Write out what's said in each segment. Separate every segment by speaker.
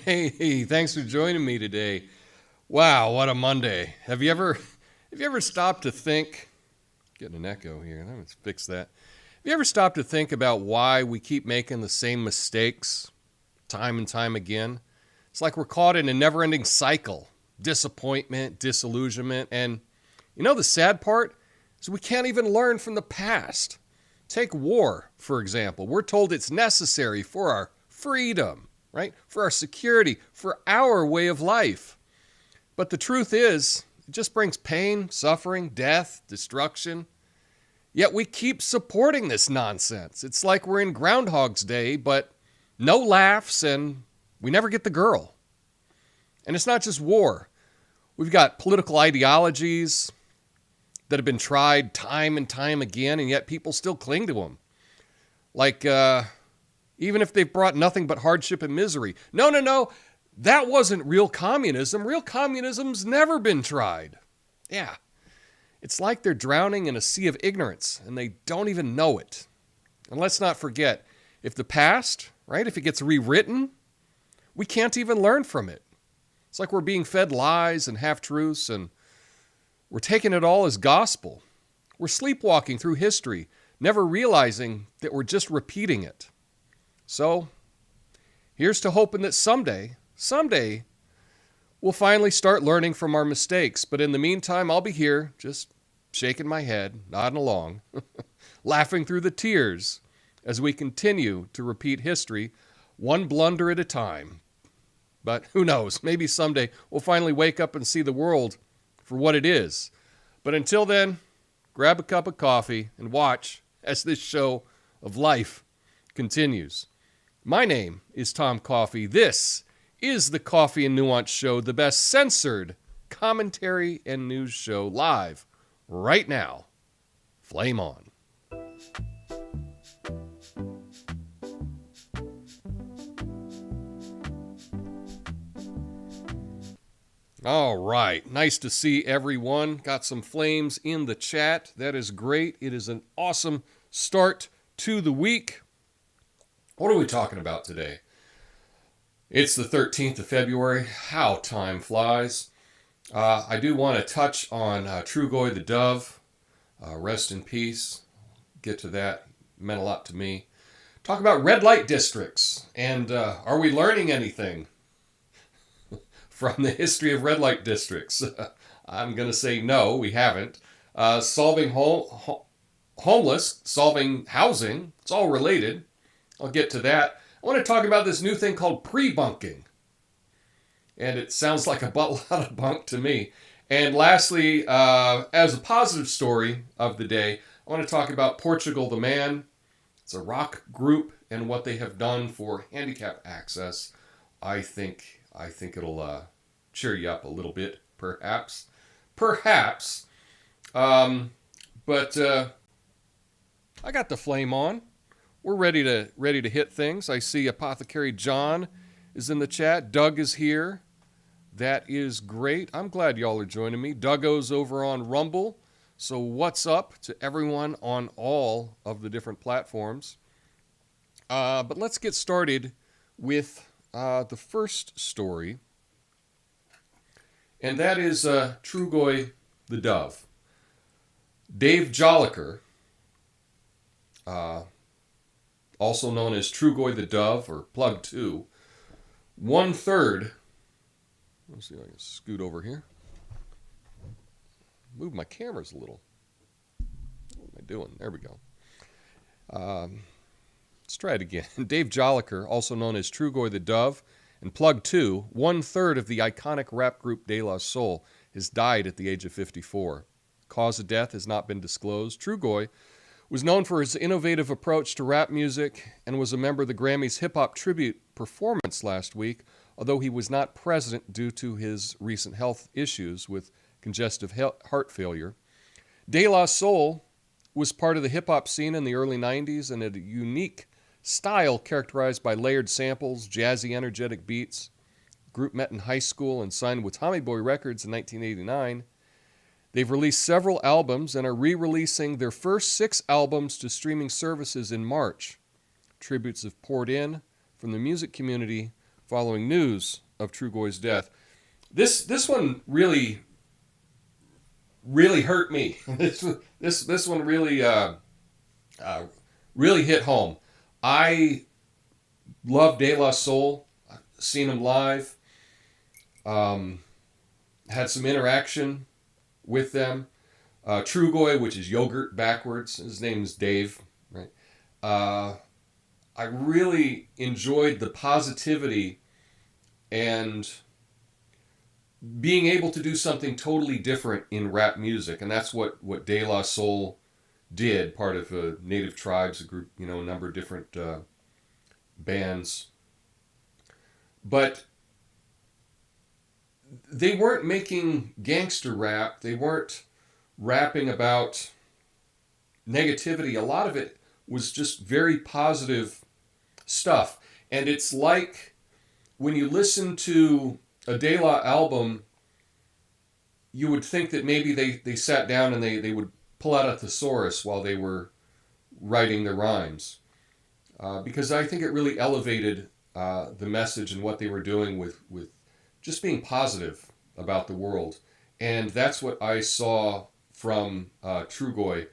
Speaker 1: Hey, thanks for joining me today. Wow, what a Monday. Have you ever stopped to think, getting an echo here, let's fix that. Have you ever stopped to think about why we keep making the same mistakes time and time again? It's like we're caught in a never-ending cycle. Disappointment, disillusionment, and the sad part is we can't even learn from the past. Take war, for example. We're told it's necessary for our freedom, right? For our security, for our way of life. But the truth is, it just brings pain, suffering, death, destruction. Yet we keep supporting this nonsense. It's like we're in Groundhog's Day, but no laughs and we never get the girl. And it's not just war. We've got political ideologies that have been tried time and time again, and yet people still cling to them. Like, even if they've brought nothing but hardship and misery. No. That wasn't real communism. Real communism's never been tried. Yeah. It's like they're drowning in a sea of ignorance, and they don't even know it. And let's not forget, if the past, right, if it gets rewritten, we can't even learn from it. It's like we're being fed lies and half-truths, and we're taking it all as gospel. We're sleepwalking through history, never realizing that we're just repeating it. So, here's to hoping that someday, we'll finally start learning from our mistakes. But in the meantime, I'll be here, just shaking my head, nodding along, laughing through the tears as we continue to repeat history, one blunder at a time. But who knows, maybe someday we'll finally wake up and see the world for what it is. But until then, grab a cup of coffee and watch as this show of life continues. My name is Tom Coffey. This is the Coffee and Nuance Show, the best censored commentary and news show live right now. Flame on. All right. Nice to see everyone. Got some flames in the chat. That is great. It is an awesome start to the week. What are we talking about today? It's the 13th of February. How time flies. I do want to touch on Trugoy the Dove. Rest in peace. Get to that. Meant a lot to me. Talk about red light districts. And are we learning anything from the history of red light districts? I'm going to say no, we haven't. Solving homeless, solving housing. It's all related. I'll get to that. I want to talk about this new thing called prebunking. And it sounds like a lot of bunk to me. And lastly, as a positive story of the day, I want to talk about Portugal the Man. It's a rock group and what they have done for handicap access. I think it'll cheer you up a little bit, perhaps. But I got the flame on. We're ready to hit things. I see Apothecary John is in the chat. Doug is here. That is great. I'm glad y'all are joining me. Duggo's over on Rumble. So what's up to everyone on all of the different platforms? But let's get started with the first story. And that is Trugoy the Dove. Dave Jolliker, also known as Trugoy the Dove or Plug 2, 1/3. Let's see if I can scoot over here. Move my cameras a little. What am I doing? There we go. Let's try it again. Dave Jolliker, also known as Trugoy the Dove, and Plug 2, 1/3 of the iconic rap group De La Soul, has died at the age of 54. Cause of death has not been disclosed. Trugoy was known for his innovative approach to rap music and was a member of the Grammys hip-hop tribute performance last week, although he was not present due to his recent health issues with congestive heart failure. De La Soul was part of the hip-hop scene in the early 90s and had a unique style characterized by layered samples, jazzy, energetic beats. The group met in high school and signed with Tommy Boy Records in 1989. They've released several albums and are re-releasing their first 6 albums to streaming services in March. Tributes have poured in from the music community following news of Trugoy's death. This one really hurt me. this one really really hit home. I love De La Soul. I've seen him live. Had some interaction with them. Trugoy, which is yogurt backwards. His name is Dave, right? I really enjoyed the positivity and being able to do something totally different in rap music. And that's what De La Soul did, part of Native Tribes, a group, a number of different bands. But they weren't making gangster rap. They weren't rapping about negativity. A lot of it was just very positive stuff. And it's like when you listen to a De La album, you would think that maybe they sat down and they would pull out a thesaurus while they were writing their rhymes. Because I think it really elevated the message and what they were doing with just being positive about the world. And that's what I saw from Trugoy.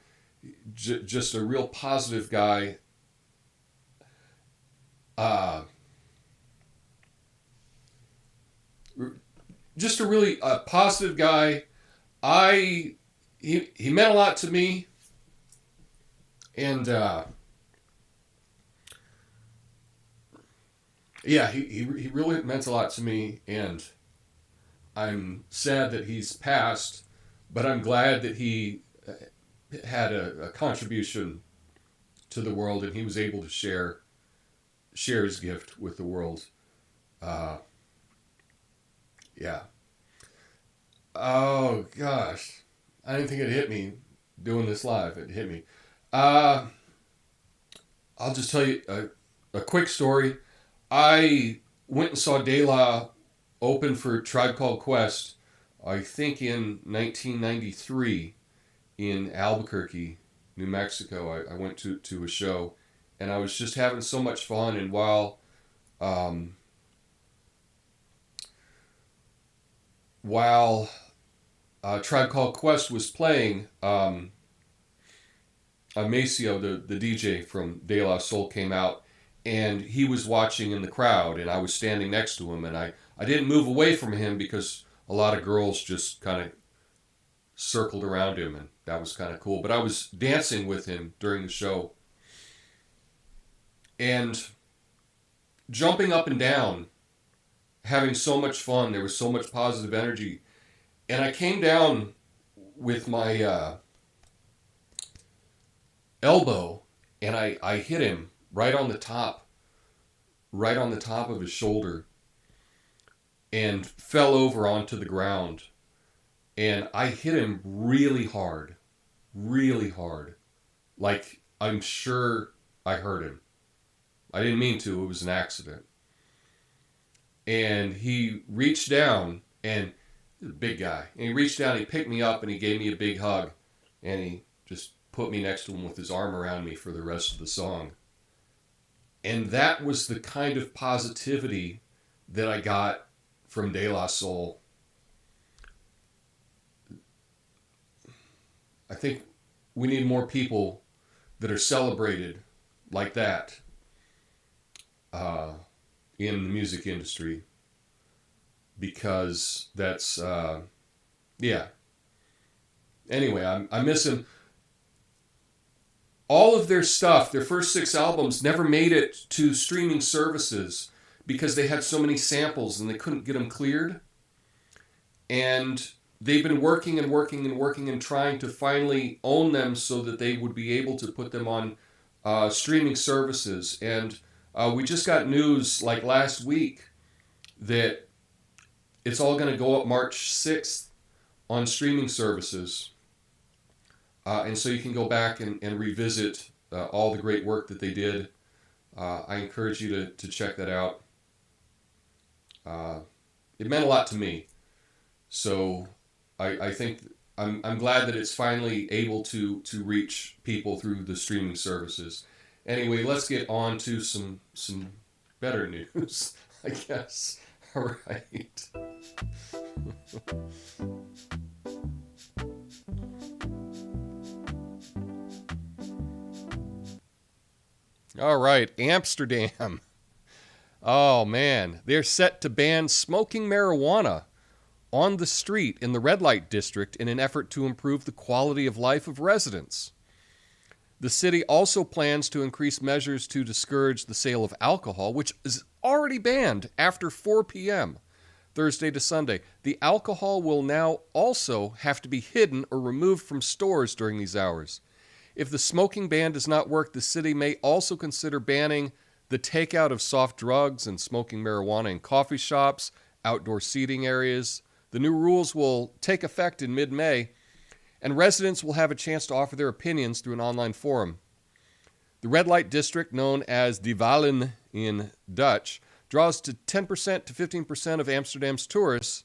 Speaker 1: Just a real positive guy. Just a really positive guy. He meant a lot to me. And yeah, he really meant a lot to me, and I'm sad that he's passed, but I'm glad that he had a contribution to the world, and he was able to share his gift with the world. Yeah. Oh gosh, I didn't think it hit me doing this live. It hit me. I'll just tell you a quick story. I went and saw De La open for Tribe Called Quest, I think in 1993 in Albuquerque, New Mexico. I went to a show, and I was just having so much fun. And while Tribe Called Quest was playing, Maceo, the DJ from De La Soul, came out, and he was watching in the crowd, and I was standing next to him, and I didn't move away from him because a lot of girls just kind of circled around him, and that was kind of cool. But I was dancing with him during the show and jumping up and down, having so much fun. There was so much positive energy. And I came down with my elbow, and I hit him right on the top of his shoulder, and fell over onto the ground. And I hit him really hard. Like, I'm sure I hurt him. I didn't mean to. It was an accident. And he reached down, and he's a big guy. And he reached down, he picked me up, and he gave me a big hug. And he just put me next to him with his arm around me for the rest of the song. And that was the kind of positivity that I got from De La Soul. I think we need more people that are celebrated like that in the music industry, because that's, yeah. Anyway, I miss him. All of their stuff, their first 6 albums, never made it to streaming services because they had so many samples and they couldn't get them cleared. And they've been working and trying to finally own them so that they would be able to put them on streaming services. And we just got news like last week that it's all going to go up March 6th on streaming services. And so you can go back and revisit all the great work that they did. I encourage you to check that out. It meant a lot to me. So I think I'm glad that it's finally able to reach people through the streaming services. Anyway, let's get on to some better news, I guess. All right. All right, Amsterdam. Oh man, they're set to ban smoking marijuana on the street in the red light district in an effort to improve the quality of life of residents. The city also plans to increase measures to discourage the sale of alcohol, which is already banned after 4 p.m. Thursday to Sunday. The alcohol will now also have to be hidden or removed from stores during these hours. If the smoking ban does not work, the city may also consider banning the takeout of soft drugs and smoking marijuana in coffee shops, outdoor seating areas. The new rules will take effect in mid-May, and residents will have a chance to offer their opinions through an online forum. The red light district, known as De Wallen in Dutch, draws to 10% to 15% of Amsterdam's tourists,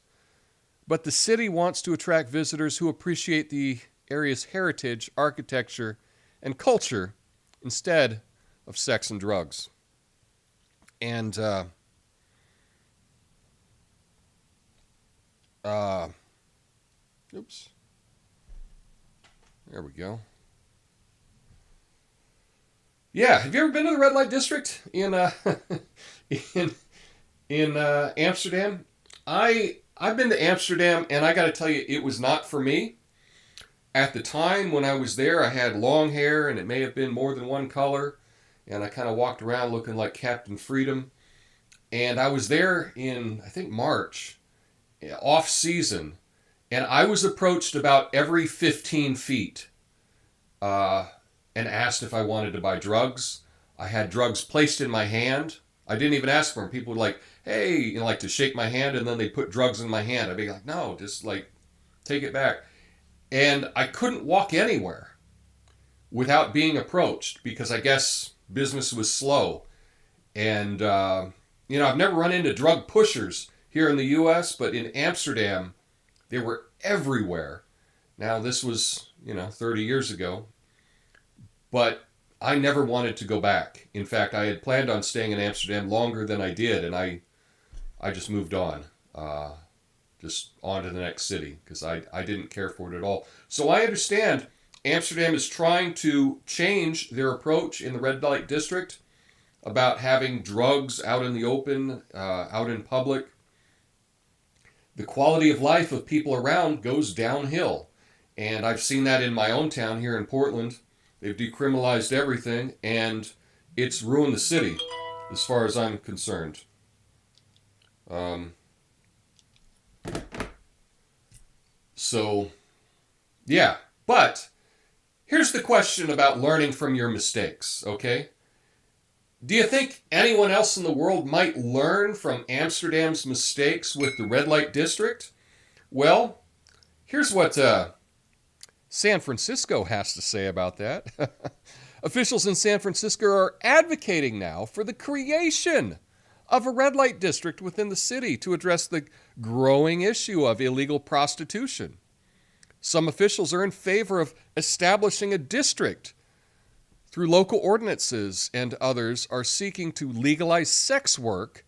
Speaker 1: but the city wants to attract visitors who appreciate the area's heritage, architecture, and culture instead of sex and drugs. And oops. There we go. Yeah, have you ever been to the red light district in in Amsterdam? I've been to Amsterdam, and I got to tell you, it was not for me. At the time when I was there, I had long hair, and it may have been more than one color, and I kind of walked around looking like Captain Freedom. And I was there in, I think, March, off season, and I was approached about every 15 feet and asked if I wanted to buy drugs. I had drugs placed in my hand. I didn't even ask for them. People would like, hey, like to shake my hand, and then they put drugs in my hand. I'd be like, no, just like take it back. And I couldn't walk anywhere without being approached because I guess business was slow. And, I've never run into drug pushers here in the U.S., but in Amsterdam, they were everywhere. Now, this was, 30 years ago, but I never wanted to go back. In fact, I had planned on staying in Amsterdam longer than I did, and I just moved on. Just on to the next city because I didn't care for it at all. So I understand Amsterdam is trying to change their approach in the red light district about having drugs out in the open, out in public. The quality of life of people around goes downhill. And I've seen that in my own town here in Portland. They've decriminalized everything, and it's ruined the city as far as I'm concerned. So, yeah. But here's the question about learning from your mistakes, okay? Do you think anyone else in the world might learn from Amsterdam's mistakes with the red light district? Well, here's what San Francisco has to say about that. Officials in San Francisco are advocating now for the creation of a red light district within the city to address the growing issue of illegal prostitution. Some officials are in favor of establishing a district through local ordinances, and others are seeking to legalize sex work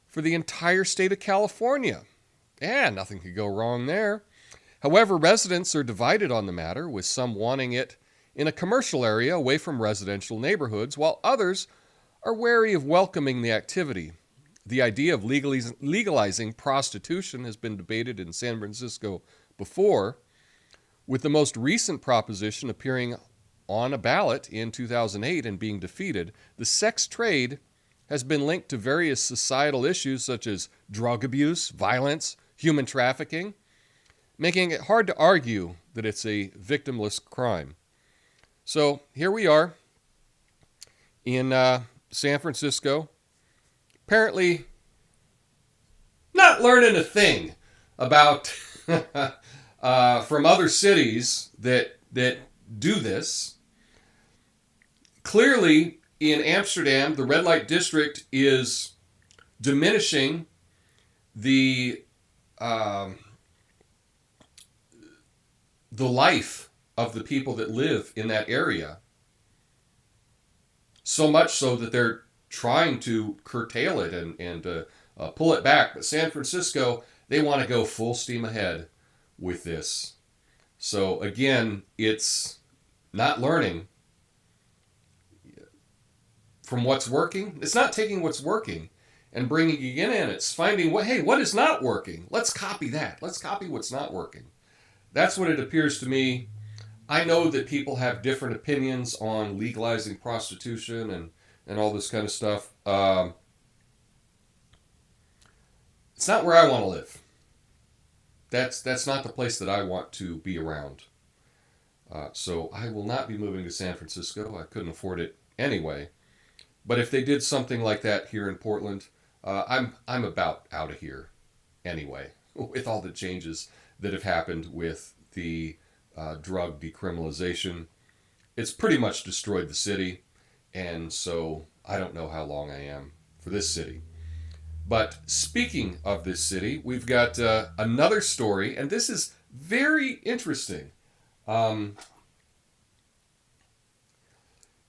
Speaker 1: for the entire state of California. And nothing could go wrong there. However, residents are divided on the matter, with some wanting it in a commercial area away from residential neighborhoods, while others are wary of welcoming the activity. The idea of legalizing prostitution has been debated in San Francisco before, with the most recent proposition appearing on a ballot in 2008 and being defeated. The sex trade has been linked to various societal issues such as drug abuse, violence, human trafficking, making it hard to argue that it's a victimless crime. So here we are in San Francisco, apparently not learning a thing about from other cities that do this. Clearly, in Amsterdam, the red light district is diminishing the the life of the people that live in that area. So much so that they're trying to curtail it and pull it back. But San Francisco, they want to go full steam ahead with this. So again, it's not learning from what's working. It's not taking what's working and bringing it in. It's finding, what is not working? Let's copy that. Let's copy what's not working. That's what it appears to me. I know that people have different opinions on legalizing prostitution and all this kind of stuff. It's not where I want to live. That's not the place that I want to be around. So I will not be moving to San Francisco. I couldn't afford it anyway. But if they did something like that here in Portland, I'm about out of here anyway, with all the changes that have happened with the drug decriminalization. It's pretty much destroyed the city, and so I don't know how long I am for this city. But speaking of this city, we've got another story, and this is very interesting.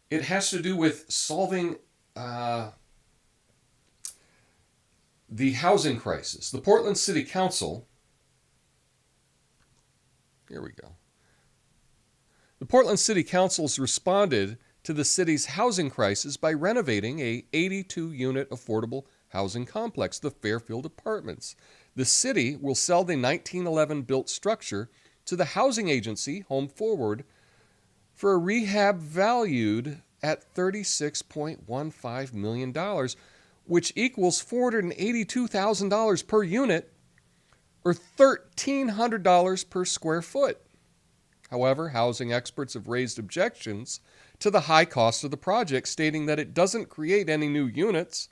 Speaker 1: It has to do with solving the housing crisis. The Portland City Council, here we go. The Portland City Council's responded to the city's housing crisis by renovating a 82-unit affordable housing complex, the Fairfield Apartments. The city will sell the 1911 built structure to the housing agency Home Forward for a rehab valued at $36.15 million, which equals $482,000 per unit, or $1,300 per square foot. However, housing experts have raised objections to the high cost of the project, stating that it doesn't create any new units.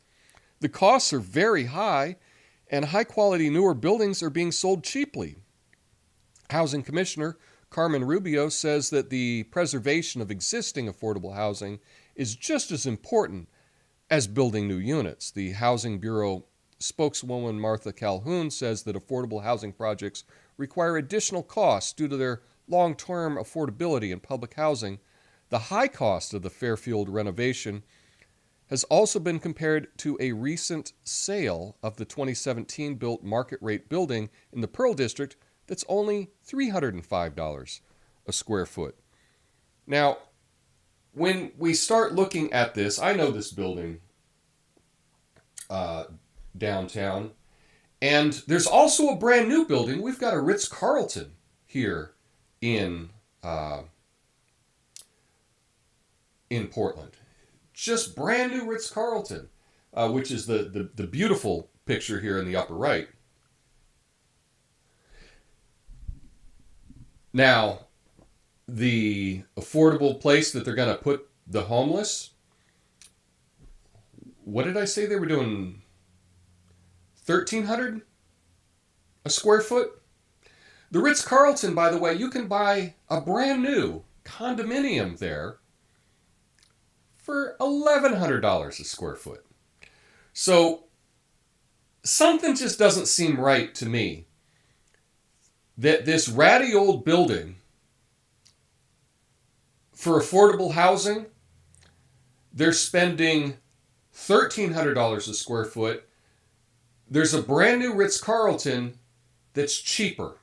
Speaker 1: The costs are very high, and high-quality newer buildings are being sold cheaply. Housing Commissioner Carmen Rubio says that the preservation of existing affordable housing is just as important as building new units. The Housing Bureau spokeswoman Martha Calhoun says that affordable housing projects require additional costs due to their long-term affordability in public housing. The high cost of the Fairfield renovation has also been compared to a recent sale of the 2017 built market rate building in the Pearl District that's only $305 a square foot. Now, when we start looking at this, I know this building downtown, and there's also a brand new building. We've got a Ritz-Carlton here in Portland. Just brand new Ritz-Carlton, which is the beautiful picture here in the upper right. Now, the affordable place that they're going to put the homeless, what did I say they were doing? $1,300 a square foot? The Ritz-Carlton, by the way, you can buy a brand new condominium there for $1,100 a square foot. So something just doesn't seem right to me that this ratty old building for affordable housing, they're spending $1,300 a square foot. There's a brand new Ritz-Carlton that's cheaper.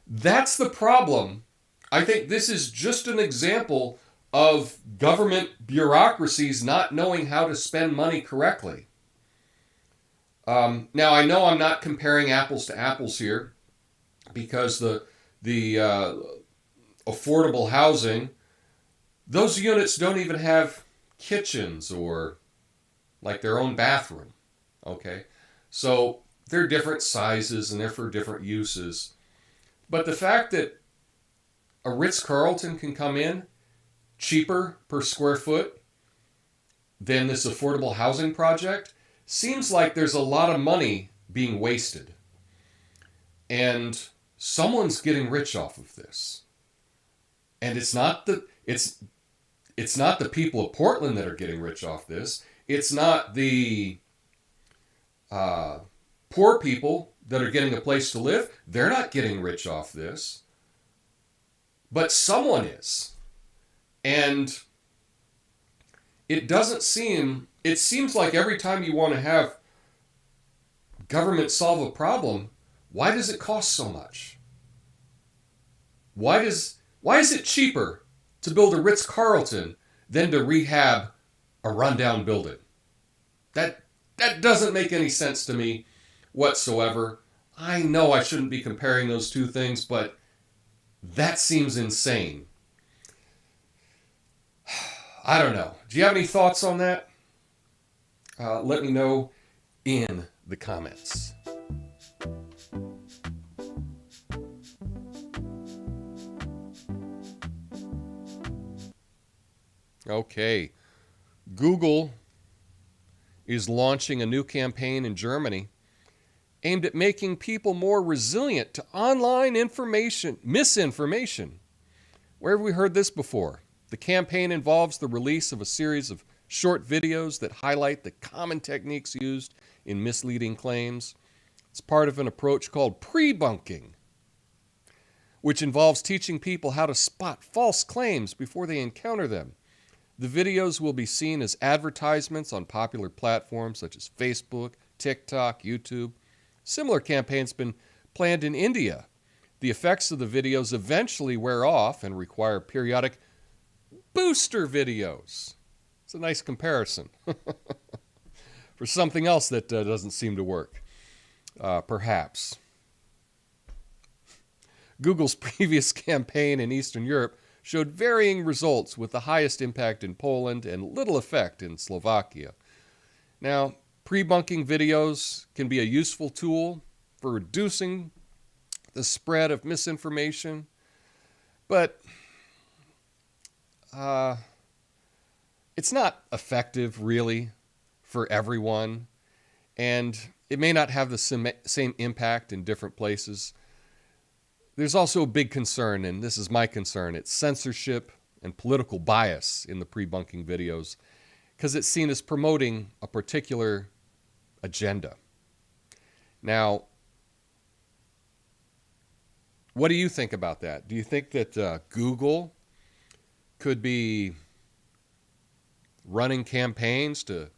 Speaker 1: That's the problem. I think this is just an example of government bureaucracies not knowing how to spend money correctly. Now, I know I'm not comparing apples to apples here, because the affordable housing, those units don't even have kitchens or like their own bathroom. Okay, so they're different sizes and they're for different uses. But the fact that a Ritz-Carlton can come in cheaper per square foot than this affordable housing project seems like there's a lot of money being wasted. And someone's getting rich off of this. And it's not the people of Portland that are getting rich off this. It's not the Poor people that are getting a place to live, they're not getting rich off this. But someone is. And it seems like every time you want to have government solve a problem, why does it cost so much? Why is it cheaper to build a Ritz-Carlton than to rehab a rundown building? That doesn't make any sense to me whatsoever. I know I shouldn't be comparing those two things, but that seems insane. I don't know. Do you have any thoughts on that? Let me know in the comments. Okay. Google is launching a new campaign in Germany aimed at making people more resilient to online misinformation. Where have we heard this before? The campaign involves the release of a series of short videos that highlight the common techniques used in misleading claims. It's part of an approach called Prebunking, which involves teaching people how to spot false claims before they encounter them. The videos will be seen as advertisements on popular platforms such as Facebook, TikTok, YouTube. Similar campaigns have been planned in India. The effects of the videos eventually wear off and require periodic booster videos. It's a nice comparison for something else that doesn't seem to work, perhaps. Google's previous campaign in Eastern Europe showed varying results, with the highest impact in Poland and little effect in Slovakia. Now, prebunking videos can be a useful tool for reducing the spread of misinformation, but it's not effective, really, for everyone, and it may not have the same impact in different places. There's also a big concern, and this is my concern. It's censorship and political bias in the prebunking videos, because it's seen as promoting a particular agenda. Now, what do you think about that? Do you think that Google could be running campaigns to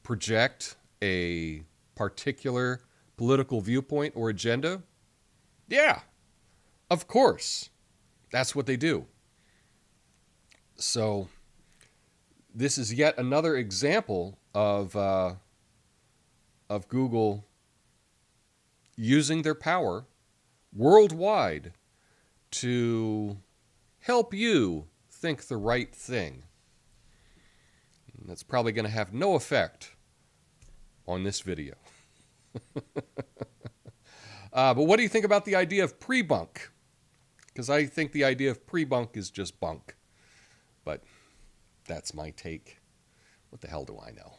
Speaker 1: project a particular political viewpoint or agenda? Yeah, of course. That's what they do. So this is yet another example of Google using their power worldwide to help you think the right thing. And that's probably going to have no effect on this video. But what do you think about the idea of prebunk? Because I think the idea of prebunk is just bunk. But that's my take. What the hell do I know?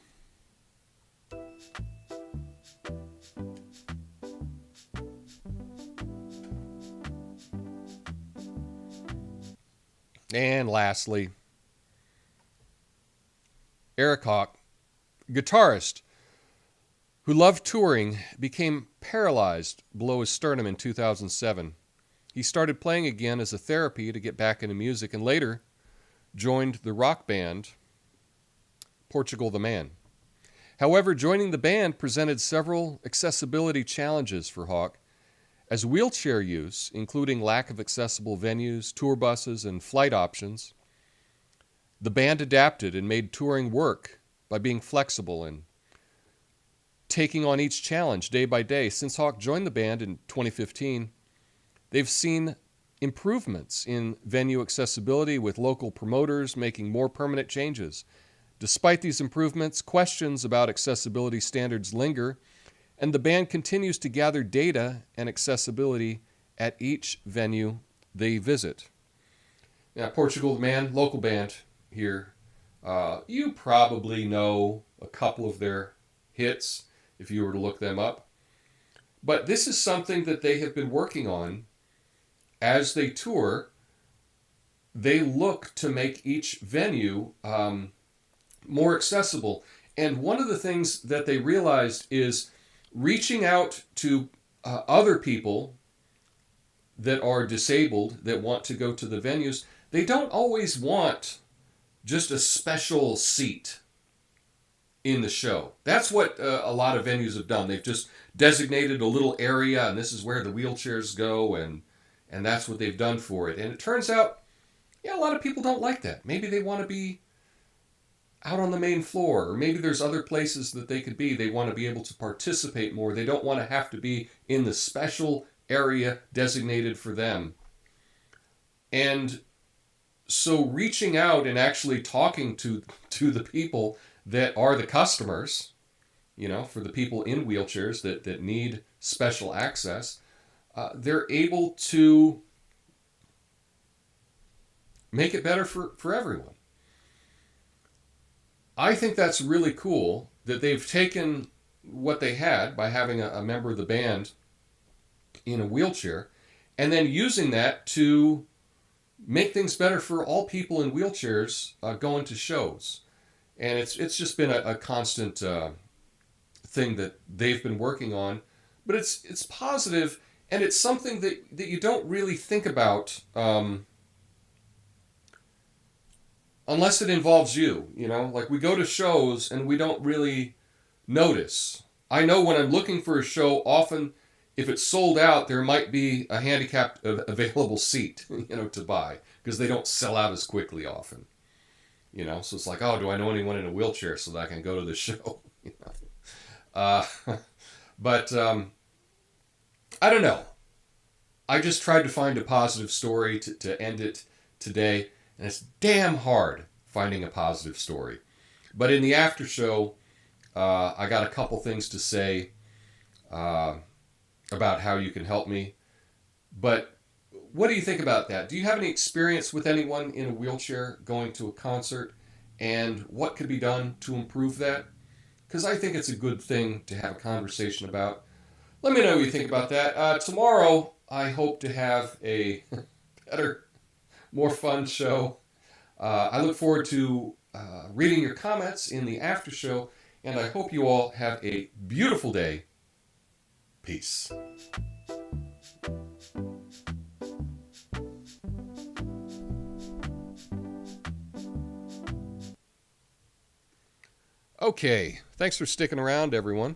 Speaker 1: And lastly, Eric Hawk, guitarist who loved touring, became paralyzed below his sternum in 2007. He started playing again as a therapy to get back into music, and later joined the rock band Portugal the Man. However, joining the band presented several accessibility challenges for Hawk, as wheelchair use, including lack of accessible venues, tour buses, and flight options. The band adapted and made touring work by being flexible and taking on each challenge day by day. Since Hawk joined the band in 2015, they've seen improvements in venue accessibility, with local promoters making more permanent changes. Despite these improvements, questions about accessibility standards linger, and the band continues to gather data and accessibility at each venue they visit. Now, Portugal the Man, local band here. You probably know a couple of their hits if you were to look them up. But this is something that they have been working on as they tour. They look to make each venue more accessible. And one of the things that they realized is reaching out to other people that are disabled that want to go to the venues, they don't always want just a special seat in the show. That's what a lot of venues have done. They've just designated a little area, and this is where the wheelchairs go, and that's what they've done for it. And it turns out, yeah, a lot of people don't like that. Maybe they want to be out on the main floor, or maybe there's other places that they could be. They want to be able to participate more. They don't want to have to be in the special area designated for them. And so reaching out and actually talking to the people that are the customers, you know, for the people in wheelchairs that need special access, they're able to make it better for everyone. I think that's really cool that they've taken what they had by having a member of the band in a wheelchair and then using that to make things better for all people in wheelchairs going to shows. And it's just been a constant thing that they've been working on. But it's positive, and it's something that you don't really think about unless it involves you, you know? Like, we go to shows and we don't really notice. I know when I'm looking for a show, often if it's sold out, there might be a handicapped available seat, you know, to buy, because they don't sell out as quickly often. You know, so it's like, oh, do I know anyone in a wheelchair so that I can go to the show? You know? But I don't know. I just tried to find a positive story to end it today. And it's damn hard finding a positive story. But in the after show, I got a couple things to say about how you can help me. But what do you think about that? Do you have any experience with anyone in a wheelchair going to a concert? And what could be done to improve that? Because I think it's a good thing to have a conversation about. Let me know what you think about that. Tomorrow, I hope to have a better, more fun show. I look forward to reading your comments in the after show, and I hope you all have a beautiful day. Peace. Okay, thanks for sticking around, everyone.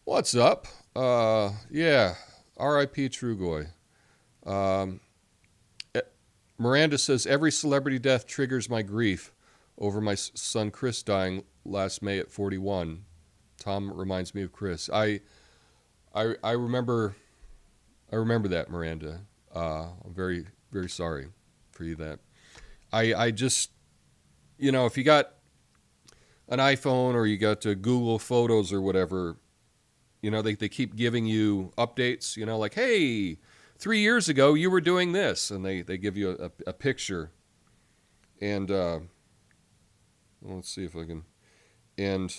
Speaker 1: What's up? Yeah, R.I.P. Trugoy. Miranda says, every celebrity death triggers my grief over my son Chris dying last May at 41. Tom reminds me of Chris. I remember that, Miranda. I'm very, very sorry for you that. I just, you know, if you got an iPhone or you got Google Photos or whatever, you know, they keep giving you updates, you know, like, hey, 3 years ago you were doing this, and they give you a picture. And let's see if I can. And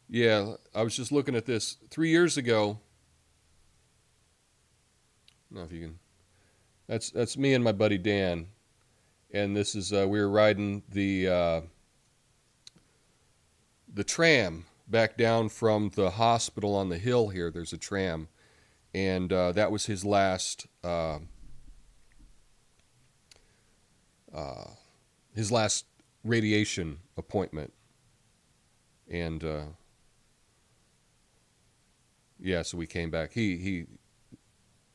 Speaker 1: yeah, I was just looking at this 3 years ago. I don't know if you can. That's me and my buddy Dan, and this is we were riding the tram back down from the hospital on the hill here. There's a tram, and that was his last radiation appointment. And yeah, so we came back. He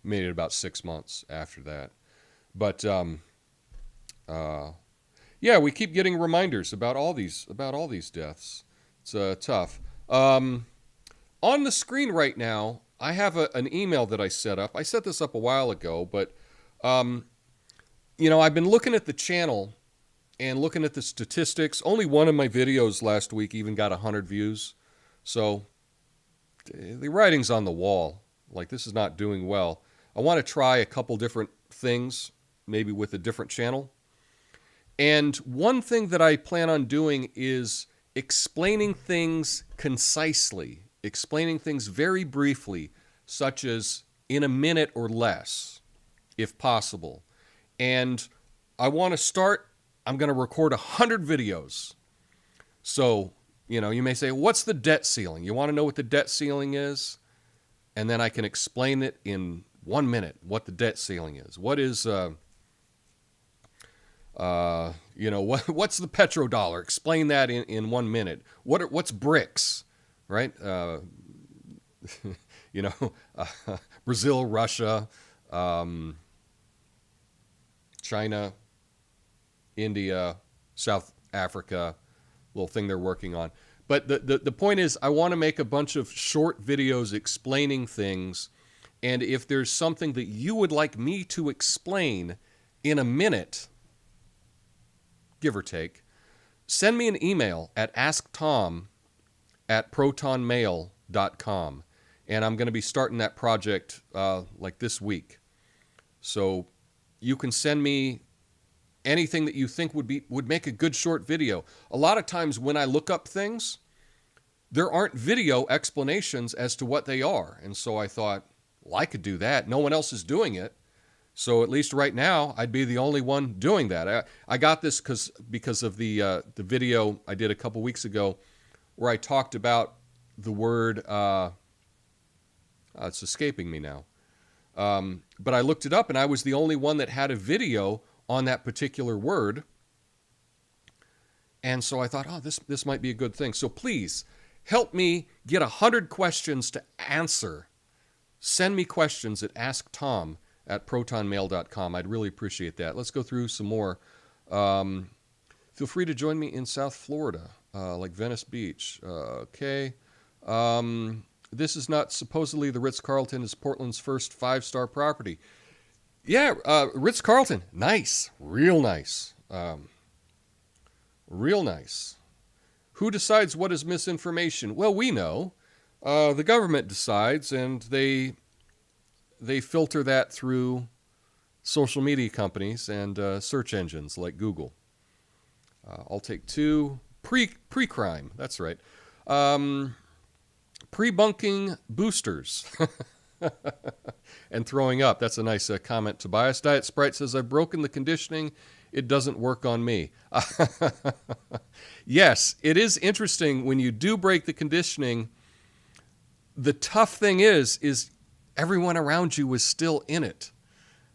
Speaker 1: made it about 6 months after that. But yeah, we keep getting reminders about all these deaths. It's tough. On the screen right now, I have an email that I set up. I set this up a while ago, but you know, I've been looking at the channel and looking at the statistics. Only one of my videos last week even got 100 views. So the writing's on the wall. Like, this is not doing well. I want to try a couple different things, maybe with a different channel. And one thing that I plan on doing is explaining things concisely, explaining things very briefly, such as in a minute or less, if possible. And I want to start, I'm going to record 100 videos. So, you may say, what's the debt ceiling? You want to know what the debt ceiling is? And then I can explain it in 1 minute, what the debt ceiling is. What is, what's the petrodollar? Explain that in 1 minute. What's BRICS, right? Brazil, Russia, China, India, South Africa, little thing they're working on. But the point is, I want to make a bunch of short videos explaining things. And if there's something that you would like me to explain in a minute, give or take, send me an email at asktom@protonmail.com. And I'm going to be starting that project like this week. So you can send me anything that you think would make a good short video. A lot of times when I look up things, there aren't video explanations as to what they are. And so I thought, well, I could do that. No one else is doing it. So at least right now, I'd be the only one doing that. I got this because of the video I did a couple weeks ago where I talked about the word, it's escaping me now. But I looked it up, and I was the only one that had a video on that particular word. And so I thought, this might be a good thing. So please help me get 100 questions to answer. Send me questions at asktom@protonmail.com. I'd really appreciate that. Let's go through some more. Feel free to join me in South Florida, like Venice Beach. Okay. This is not supposedly the Ritz-Carlton is Portland's first 5-star property. Yeah, Ritz-Carlton. Nice. Real nice. Real nice. Who decides what is misinformation? Well, we know. The government decides, and they filter that through social media companies and search engines like Google. I'll take 2. Pre-crime. That's right. Prebunking boosters. And throwing up. That's a nice comment. Tobias Diet Sprite says, I've broken the conditioning. It doesn't work on me. Yes, it is interesting when you do break the conditioning. The tough thing is everyone around you is still in it.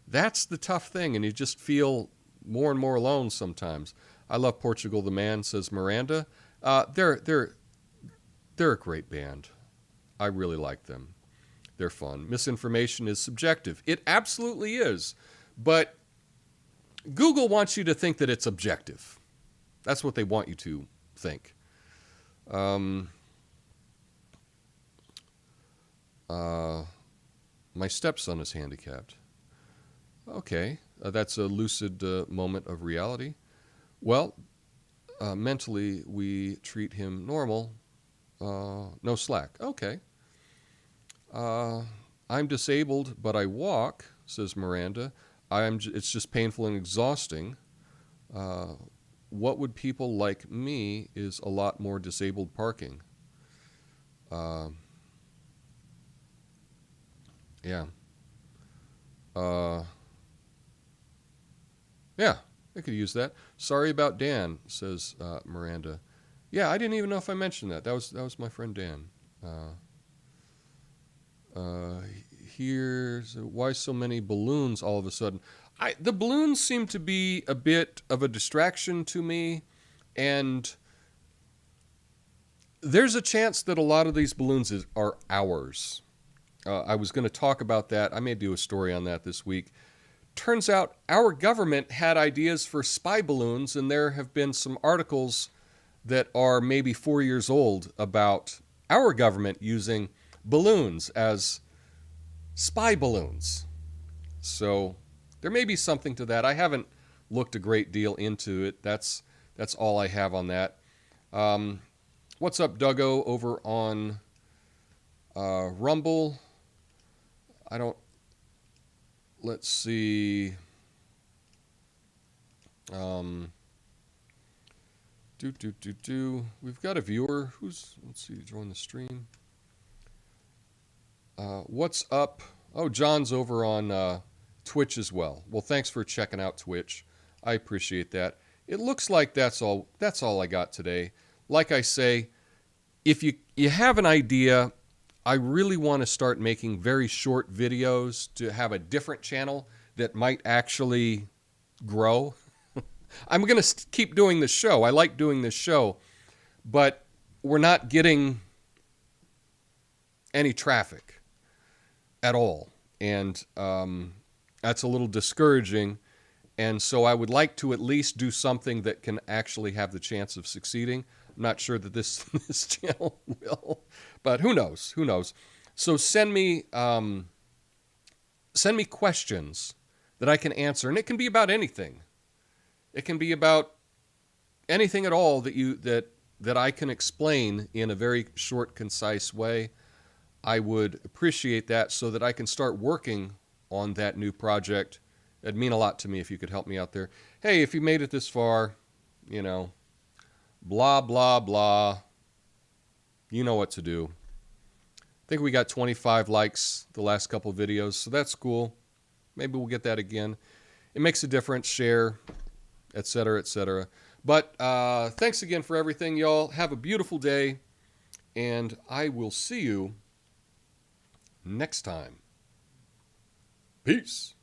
Speaker 1: That's the tough thing, and you just feel more and more alone sometimes. I love Portugal the Man, says Miranda. They're a great band. I really like them. They're fun. Misinformation is subjective. It absolutely is. But Google wants you to think that it's objective. That's what they want you to think. My stepson is handicapped. Okay, that's a lucid moment of reality. Well, mentally we treat him normal. No slack. Okay. I'm disabled, but I walk, says Miranda. It's just painful and exhausting. What would people like me is a lot more disabled parking. Yeah. Yeah, I could use that. Sorry about Dan, says Miranda. Yeah, I didn't even know if I mentioned that. That was my friend Dan. Here's why so many balloons all of a sudden. The balloons seem to be a bit of a distraction to me, and there's a chance that a lot of these balloons are ours. I was going to talk about that. I may do a story on that this week. Turns out our government had ideas for spy balloons, and there have been some articles that are maybe 4 years old about our government using balloons as spy balloons. So there may be something to that. I haven't looked a great deal into it. That's all I have on that. What's up, Duggo, over on Rumble? Let's see. We've got a viewer let's see, join the stream. What's up? Oh, John's over on Twitch as well. Well, thanks for checking out Twitch. I appreciate that. It looks like that's all I got today. like I say, if you have an idea, I really want to start making very short videos to have a different channel that might actually grow. I'm going to keep doing this show. I like doing this show, but we're not getting any traffic at all. And that's a little discouraging. And so I would like to at least do something that can actually have the chance of succeeding. I'm not sure that this channel will, but who knows? Who knows? So send me questions that I can answer, and it can be about anything. It can be about anything at all that I can explain in a very short, concise way. I would appreciate that so that I can start working on that new project. It'd mean a lot to me if you could help me out there. Hey, if you made it this far, blah, blah, blah. You know what to do. I think we got 25 likes the last couple of videos, so that's cool. Maybe we'll get that again. It makes a difference. Share, etc., etc. But thanks again for everything, y'all. Have a beautiful day, and I will see you next time. Peace.